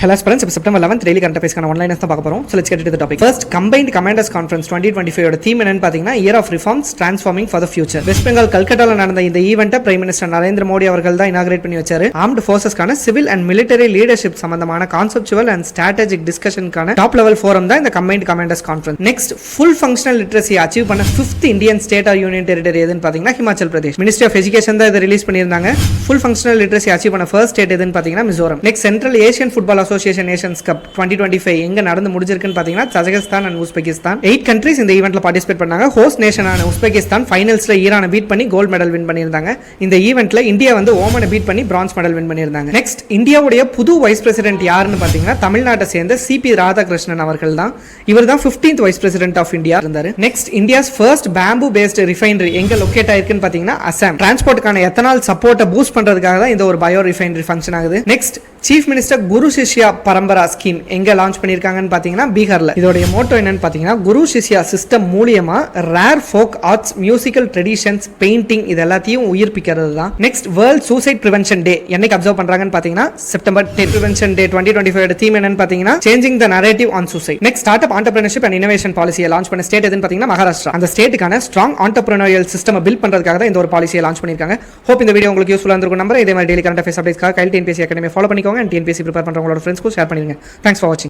Hello friends, இப்போ September 11th daily current affairs கான online தான் பார்க்க போறோம். So let's get into the topic. First, combined commanders conference 2025 ஓட theme என்னன்னு பாத்தீங்கன்னா year of reforms transforming for the future. West Bengal கல்கட்டால நடந்த இந்த ஈவென்ட்டை பிரைம் மினிஸ்டர் நரேந்திர மோடி அவர்கள் தான் இனாகிரேட் பண்ணி வச்சாரு. ஆர்ம்டு ஃபோர்சஸ்க்கான சிவில் அண்ட் மிலிட்டரி லீடர்ஷிப் சம்பந்தமான கான்செப்சுவல் அண்ட் ஸ்ட்ராட்டஜிக் டிஸ்கஷனுக்கான டாப் லெவல் ஃபோரம் தான் இந்த combined commanders conference. Next, full functional literacy achieve பண்ண 5th Indian state or union territory எதுன்னு பாத்தீங்கன்னா Himachal Pradesh. Ministry of education தான் இதை ரிலீஸ் பண்ணியிருந்தாங்க. ஃபுல் ஃபங்க்ஷனல் லிட்ரஸி அச்சீவ் பண்ண ஃபர்ஸ்ட் ஸ்டேட் எதுன்னு பாத்தீங்கன்னா Mizoram. Next, central Asian football association Nations cup 2025 எங்க நடந்து முடிஞ்சிருக்குன்னு பாத்தீங்கன்னா கஜகஸ்தான் அண்ட் உஸ்பெகிஸ்தான் 8 கண்ட்ரீஸ் இந்த ஈவென்ட்ல பார்ட்டிசிபேட் பண்ணாங்க. ஹோஸ்ட் நேஷனான உஸ்பெகிஸ்தான் ஃபைனல்ஸ்ல ஈரானை பீட் பண்ணி கோல்ட் மெடல் வின் பண்ணியிருந்தாங்க. இந்த ஈவென்ட்ல இந்தியா வந்து ஓமனை பீட் பண்ணி பிரான்ஸ் மெடல் வின் பண்ணியிருந்தாங்க. நெக்ஸ்ட், இந்தியாவுடைய புது வைஸ் பிரசிடென்ட் யாருன்னு பாத்தீங்கன்னா தமிழ்நாட்டை சேர்ந்த சிபி ராதாகிருஷ்ணன் அவர்கள் தான். இவர் தான் 15th vice president of India இருந்தாரு. Next, India's first bamboo based refinery எங்க லொகேட் ஆயிருக்குன்னு பாத்தீங்கன்னா அசாம். டிரான்ஸ்போர்ட்டுக்கான எத்தனால் சப்போர்ட்டை பூஸ்ட் பண்றதுக்காக தான் இந்த ஒரு பயோ ரிஃபைனரி ஃபங்க்ஷன் ஆகுது. Next, chief minister Guru Shishya Parampara scheme எங்க லான்ச் பண்ணிருக்காங்கன்னு பாத்தீங்கன்னா பீகார்ல. இதோட மோட்டோ என்னன்னு பாத்தீங்கன்னா குரு சிஷ்யா சிஸ்டம் மூலமா rare folk arts, musical traditions, painting இது எல்லாத்தையும் உயிர்ப்பிக்கிறது தான். Next, world suicide prevention day என்னைக்கு அப்சர்வ் பண்றாங்கன்னு பாத்தீங்கன்னா செப்டம்பர் 10. பிரிவென்ஷன் டே 2025 தீம் என்னன்னு பாத்தீங்கன்னா changing the narrative on suicide. Next, start up entrepreneurship and innovation பாலிசியை லான்ச் பண்ண ஸ்டேட் எதுன்னு பாத்தீங்கன்னா மகாராஷ்டிரா. அந்த ஸ்டேட்டுக்கான ஸ்ட்ராங் ஆண்டர்பிரினரியல் சிஸ்டம் பில்ட் பண்றதுக்காக தான் இந்த ஒரு பாலிசியை லான்ச் பண்ணிருக்காங்க. ஹோப் இந்த வீடியோ உங்களுக்கு யூஸ்ஃபுல்லா இருந்திருக்கும் நம்பர். இதே மாதிரி டெய்லி கரண்ட் அஃபேர்ஸ் அப்டேட்ஸ்க்காக கைல் டிஎன்பிஎஸ்சி அகாடமி ஃபாலோ பண்ணிக்கோங்க. and டிஎன்பிஎஸ்சி ப்ரிப்பேர் பண்றவங்களோட ஃப்ரெண்ட்ஸ்க்கு ஷேர் பண்ணிடுங்க. தேங்க்ஸ் ஃபார் வாட்சிங்.